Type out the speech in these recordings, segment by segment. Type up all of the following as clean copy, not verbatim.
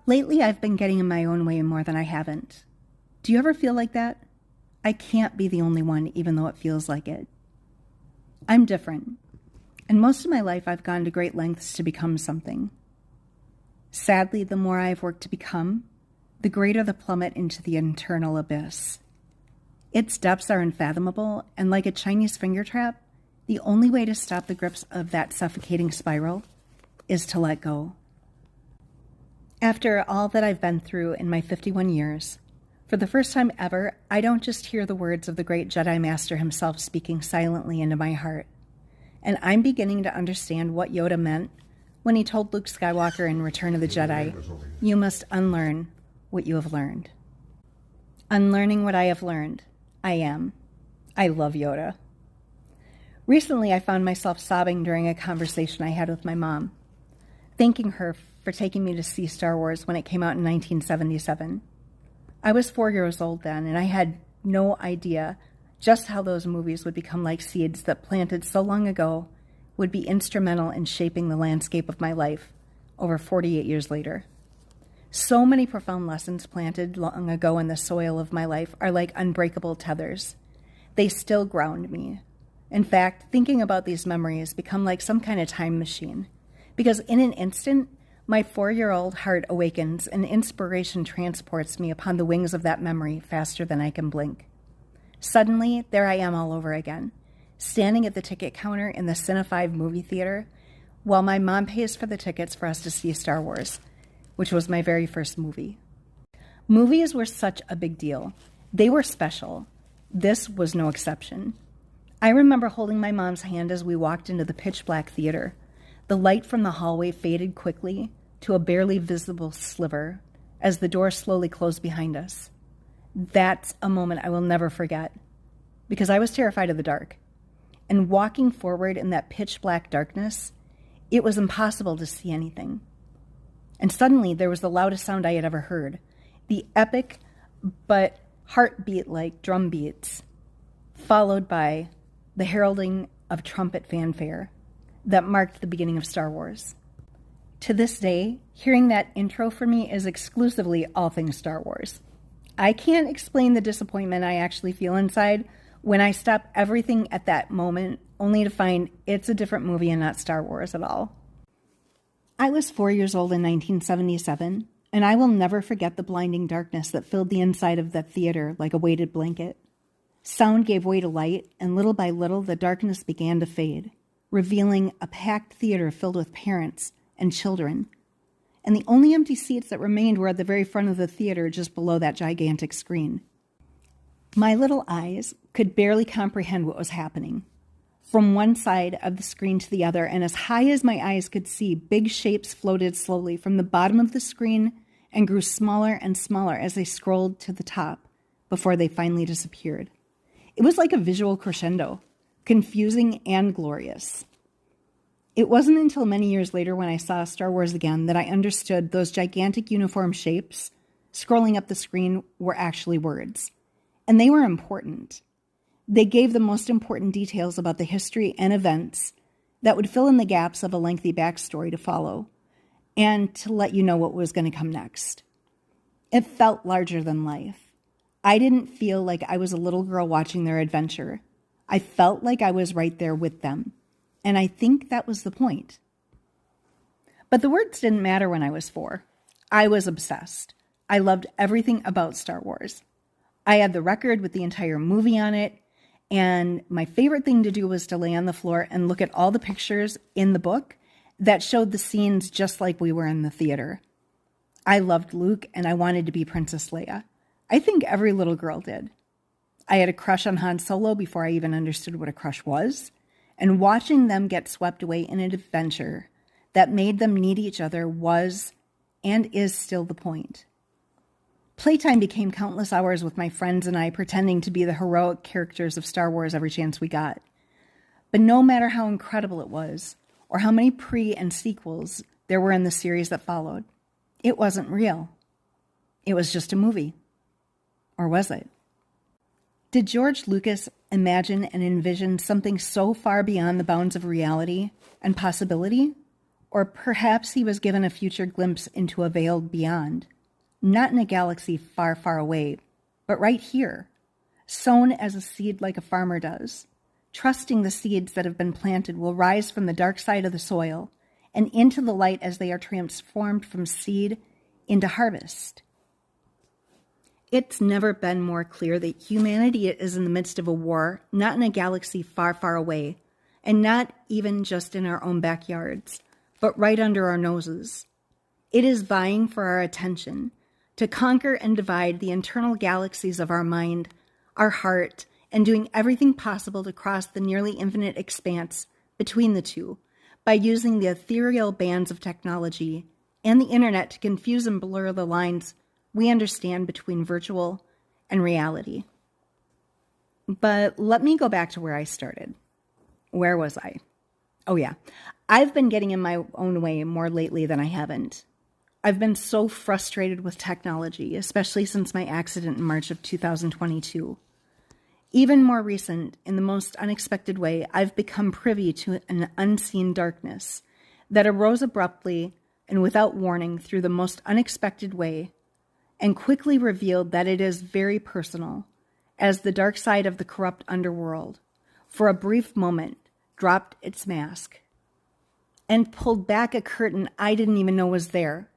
Lately, I've been getting in my own way more than I haven't. Do you ever feel like that? I can't be the only one, even though it feels like it. I'm different, and most of my life I've gone to great lengths to become something. Sadly, the more I've worked to become, the greater the plummet into the internal abyss. Its depths are unfathomable, and like a Chinese finger trap, the only way to stop the grips of that suffocating spiral is to let go. After all that I've been through in my 51 years, for the first time ever, I don't just hear the words of the great Jedi Master himself speaking silently into my heart. And I'm beginning to understand what Yoda meant when he told Luke Skywalker in Return of the Jedi, "You must unlearn what you have learned." Unlearning what I have learned, I am. I love Yoda. Recently, I found myself sobbing during a conversation I had with my mom, thanking her for taking me to see Star Wars when it came out in 1977. I was 4 years old then, and I had no idea just how those movies would become like seeds that planted so long ago would be instrumental in shaping the landscape of my life over 48 years later. So many profound lessons planted long ago in the soil of my life are like unbreakable tethers. They still ground me. In fact, thinking about these memories become like some kind of time machine, because in an instant, my 4-year-old heart awakens and inspiration transports me upon the wings of that memory faster than I can blink. Suddenly, there I am all over again, standing at the ticket counter in the Cine5 movie theater while my mom pays for the tickets for us to see Star Wars, which was my very first movie. Movies were such a big deal. They were special. This was no exception. I remember holding my mom's hand as we walked into the pitch-black theater. The light from the hallway faded quickly to a barely visible sliver as the door slowly closed behind us. That's a moment I will never forget, because I was terrified of the dark. And walking forward in that pitch-black darkness, it was impossible to see anything. And suddenly there was the loudest sound I had ever heard, the epic but heartbeat-like drum beats, followed by the heralding of trumpet fanfare that marked the beginning of Star Wars. To this day, hearing that intro for me is exclusively all things Star Wars. I can't explain the disappointment I actually feel inside when I stop everything at that moment, only to find it's a different movie and not Star Wars at all. I was 4 years old in 1977, and I will never forget the blinding darkness that filled the inside of that theater like a weighted blanket. Sound gave way to light, and little by little the darkness began to fade, revealing a packed theater filled with parents and children. And the only empty seats that remained were at the very front of the theater, just below that gigantic screen. My little eyes could barely comprehend what was happening. From one side of the screen to the other, and as high as my eyes could see, big shapes floated slowly from the bottom of the screen and grew smaller and smaller as they scrolled to the top before they finally disappeared. It was like a visual crescendo, confusing and glorious. It wasn't until many years later when I saw Star Wars again that I understood those gigantic uniform shapes scrolling up the screen were actually words. And they were important. They gave the most important details about the history and events that would fill in the gaps of a lengthy backstory to follow and to let you know what was going to come next. It felt larger than life. I didn't feel like I was a little girl watching their adventure. I felt like I was right there with them. And I think that was the point. But the words didn't matter when I was 4. I was obsessed. I loved everything about Star Wars. I had the record with the entire movie on it, and my favorite thing to do was to lay on the floor and look at all the pictures in the book that showed the scenes just like we were in the theater. I loved Luke, and I wanted to be Princess Leia. I think every little girl did. I had a crush on Han Solo before I even understood what a crush was. And watching them get swept away in an adventure that made them need each other was and is still the point. Playtime became countless hours with my friends and I pretending to be the heroic characters of Star Wars every chance we got. But no matter how incredible it was, or how many pre- and sequels there were in the series that followed, it wasn't real. It was just a movie. Or was it? Did George Lucas imagine and envision something so far beyond the bounds of reality and possibility? Or perhaps he was given a future glimpse into a veiled beyond, not in a galaxy far, far away, but right here, sown as a seed like a farmer does, trusting the seeds that have been planted will rise from the dark side of the soil and into the light as they are transformed from seed into harvest. It's never been more clear that humanity is in the midst of a war, not in a galaxy far, far away, and not even just in our own backyards, but right under our noses. It is vying for our attention, to conquer and divide the internal galaxies of our mind, our heart, and doing everything possible to cross the nearly infinite expanse between the two by using the ethereal bands of technology and the internet to confuse and blur the lines we understand between virtual and reality. But let me go back to where I started. Where was I? Oh yeah, I've been getting in my own way more lately than I haven't. I've been so frustrated with technology, especially since my accident in March of 2022. Even more recent, in the most unexpected way, I've become privy to an unseen darkness that arose abruptly and without warning through the most unexpected way, and quickly revealed that it is very personal, as the dark side of the corrupt underworld, for a brief moment, dropped its mask and pulled back a curtain I didn't even know was there.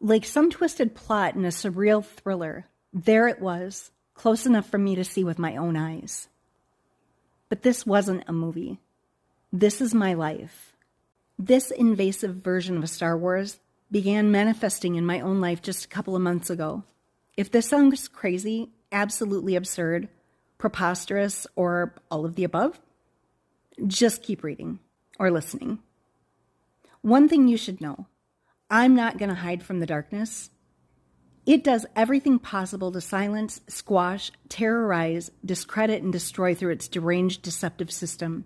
Like some twisted plot in a surreal thriller, there it was, close enough for me to see with my own eyes. But this wasn't a movie. This is my life. This invasive version of Star Wars began manifesting in my own life just a couple of months ago. If this sounds crazy, absolutely absurd, preposterous, or all of the above, just keep reading or listening. One thing you should know, I'm not going to hide from the darkness. It does everything possible to silence, squash, terrorize, discredit, and destroy through its deranged, deceptive system,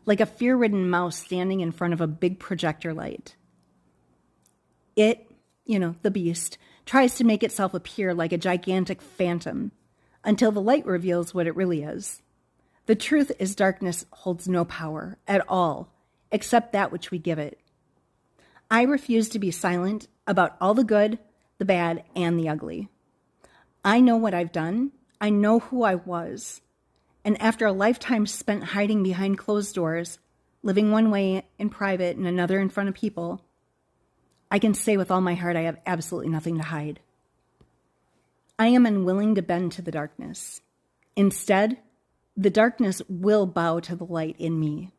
like a fear-ridden mouse standing in front of a big projector light. It, the beast, tries to make itself appear like a gigantic phantom until the light reveals what it really is. The truth is darkness holds no power at all, except that which we give it. I refuse to be silent about all the good, the bad, and the ugly. I know what I've done. I know who I was. And after a lifetime spent hiding behind closed doors, living one way in private and another in front of people, I can say with all my heart I have absolutely nothing to hide. I am unwilling to bend to the darkness. Instead, the darkness will bow to the light in me.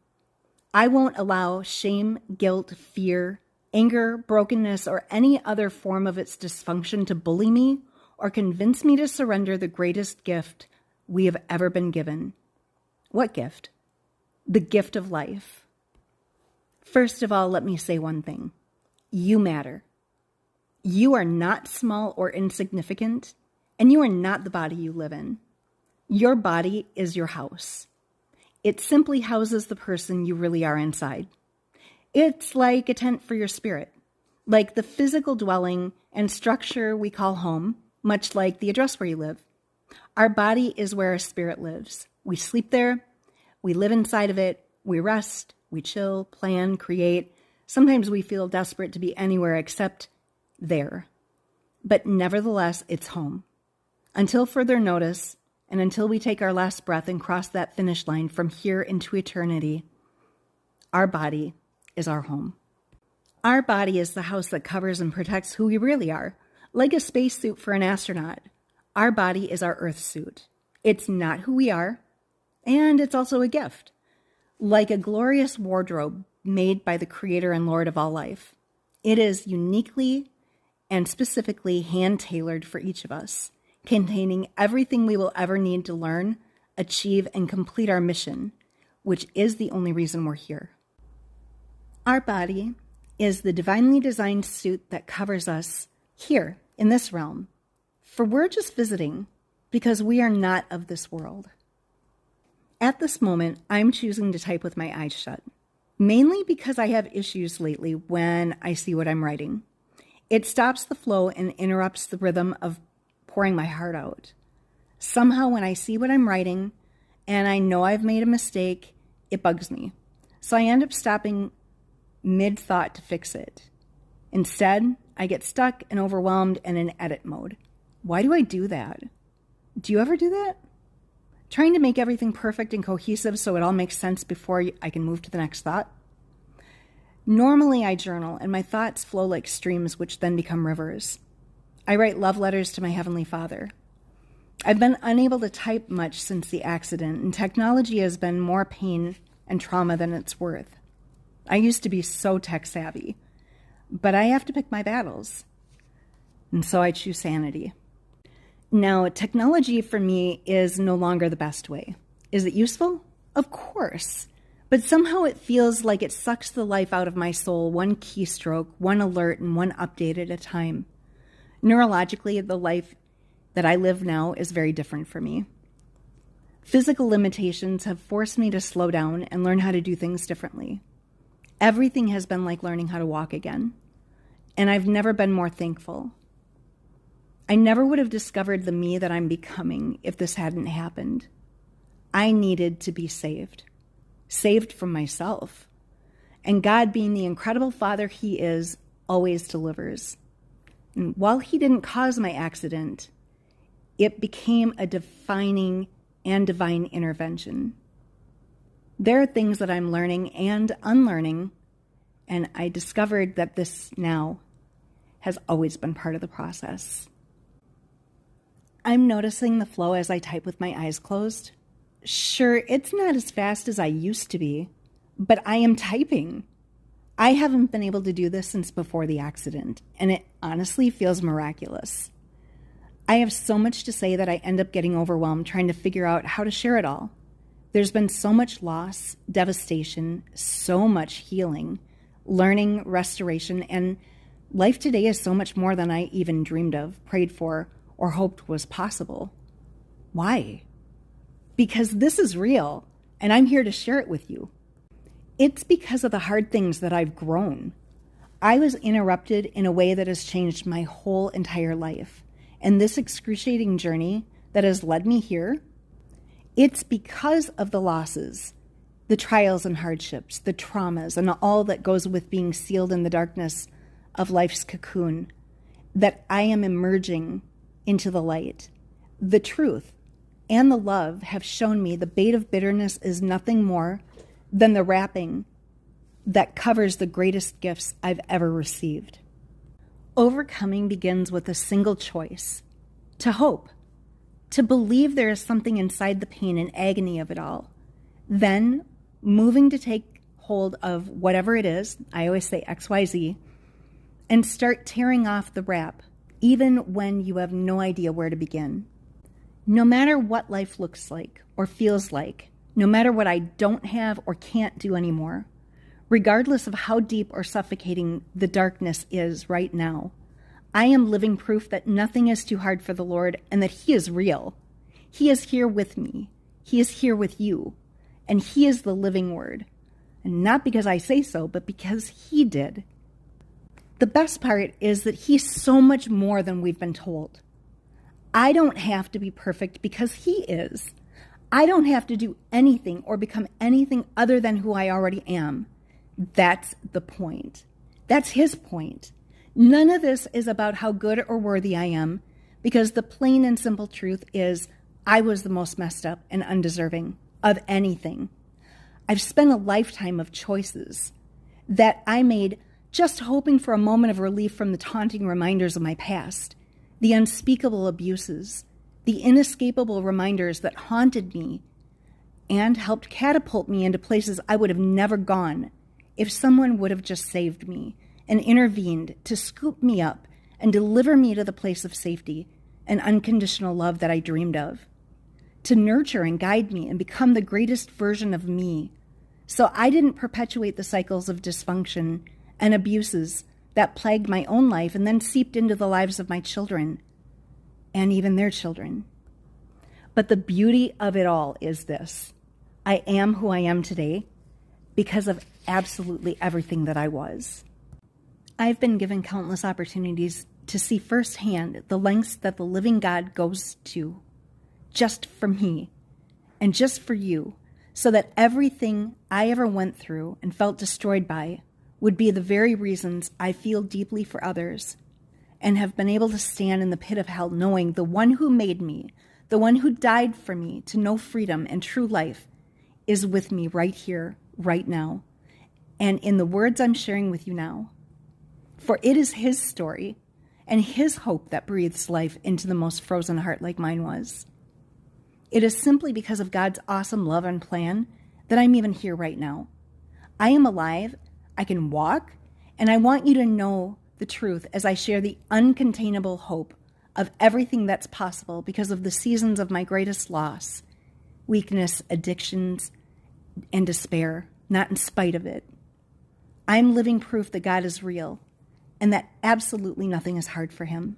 I won't allow shame, guilt, fear, anger, brokenness, or any other form of its dysfunction to bully me or convince me to surrender the greatest gift we have ever been given. What gift? The gift of life. First of all, let me say one thing. You matter. You are not small or insignificant, and you are not the body you live in. Your body is your house. It simply houses the person you really are inside. It's like a tent for your spirit, like the physical dwelling and structure we call home, much like the address where you live. Our body is where our spirit lives. We sleep there, we live inside of it, we rest, we chill, plan, create. Sometimes we feel desperate to be anywhere except there. But nevertheless, it's home. Until further notice, and until we take our last breath and cross that finish line from here into eternity, our body is our home. Our body is the house that covers and protects who we really are. Like a spacesuit for an astronaut, our body is our Earth suit. It's not who we are, and it's also a gift. Like a glorious wardrobe made by the Creator and Lord of all life. It is uniquely and specifically hand-tailored for each of us, containing everything we will ever need to learn, achieve, and complete our mission, which is the only reason we're here. Our body is the divinely designed suit that covers us here in this realm, for we're just visiting because we are not of this world. At this moment, I'm choosing to type with my eyes shut, mainly because I have issues lately when I see what I'm writing. It stops the flow and interrupts the rhythm of pouring my heart out. Somehow when I see what I'm writing and I know I've made a mistake, it bugs me. So I end up stopping mid-thought to fix it. Instead, I get stuck and overwhelmed and in edit mode. Why do I do that? Do you ever do that? Trying to make everything perfect and cohesive so it all makes sense before I can move to the next thought? Normally, I journal, and my thoughts flow like streams, which then become rivers. I write love letters to my Heavenly Father. I've been unable to type much since the accident, and technology has been more pain and trauma than it's worth. I used to be so tech-savvy, but I have to pick my battles, and so I choose sanity. Now, technology for me is no longer the best way. Is it useful? Of course. But somehow it feels like it sucks the life out of my soul, one keystroke, one alert, and one update at a time. Neurologically, the life that I live now is very different for me. Physical limitations have forced me to slow down and learn how to do things differently. Everything has been like learning how to walk again, and I've never been more thankful. I never would have discovered the me that I'm becoming if this hadn't happened. I needed to be saved from myself. And God, being the incredible Father He is, always delivers. And while He didn't cause my accident, it became a defining and divine intervention. There are things that I'm learning and unlearning, and I discovered that this now has always been part of the process. I'm noticing the flow as I type with my eyes closed. Sure, it's not as fast as I used to be, but I am typing. I haven't been able to do this since before the accident, and it honestly feels miraculous. I have so much to say that I end up getting overwhelmed trying to figure out how to share it all. There's been so much loss, devastation, so much healing, learning, restoration, and life today is so much more than I even dreamed of, prayed for, or hoped was possible. Why? Because this is real, and I'm here to share it with you. It's because of the hard things that I've grown. I was interrupted in a way that has changed my whole entire life. And this excruciating journey that has led me here, it's because of the losses, the trials and hardships, the traumas, and all that goes with being sealed in the darkness of life's cocoon, that I am emerging into the light. The truth and the love have shown me the bait of bitterness is nothing more than the wrapping that covers the greatest gifts I've ever received. Overcoming begins with a single choice: to hope, to believe there is something inside the pain and agony of it all. Then moving to take hold of whatever it is, I always say XYZ, and start tearing off the wrap, even when you have no idea where to begin. No matter what life looks like or feels like, no matter what I don't have or can't do anymore, regardless of how deep or suffocating the darkness is right now, I am living proof that nothing is too hard for the Lord and that He is real. He is here with me. He is here with you. And He is the living Word. And not because I say so, but because He did. The best part is that He's so much more than we've been told. I don't have to be perfect because He is. I don't have to do anything or become anything other than who I already am. That's the point. That's His point. None of this is about how good or worthy I am, because the plain and simple truth is I was the most messed up and undeserving of anything. I've spent a lifetime of choices that I made just hoping for a moment of relief from the taunting reminders of my past, the unspeakable abuses, the inescapable reminders that haunted me and helped catapult me into places I would have never gone if someone would have just saved me and intervened to scoop me up and deliver me to the place of safety and unconditional love that I dreamed of, to nurture and guide me and become the greatest version of me, so I didn't perpetuate the cycles of dysfunction and abuses that plagued my own life and then seeped into the lives of my children and even their children. But the beauty of it all is this: I am who I am today because of absolutely everything that I was. I've been given countless opportunities to see firsthand the lengths that the living God goes to just for me and just for you, so that everything I ever went through and felt destroyed by would be the very reasons I feel deeply for others and have been able to stand in the pit of hell knowing the one who made me, the one who died for me to know freedom and true life, is with me right here, right now, and in the words I'm sharing with you now. For it is his story and his hope that breathes life into the most frozen heart like mine was. It is simply because of God's awesome love and plan that I'm even here right now. I am alive, I can walk, and I want you to know the truth as I share the uncontainable hope of everything that's possible because of the seasons of my greatest loss, weakness, addictions, and despair, not in spite of it. I'm living proof that God is real and that absolutely nothing is hard for him.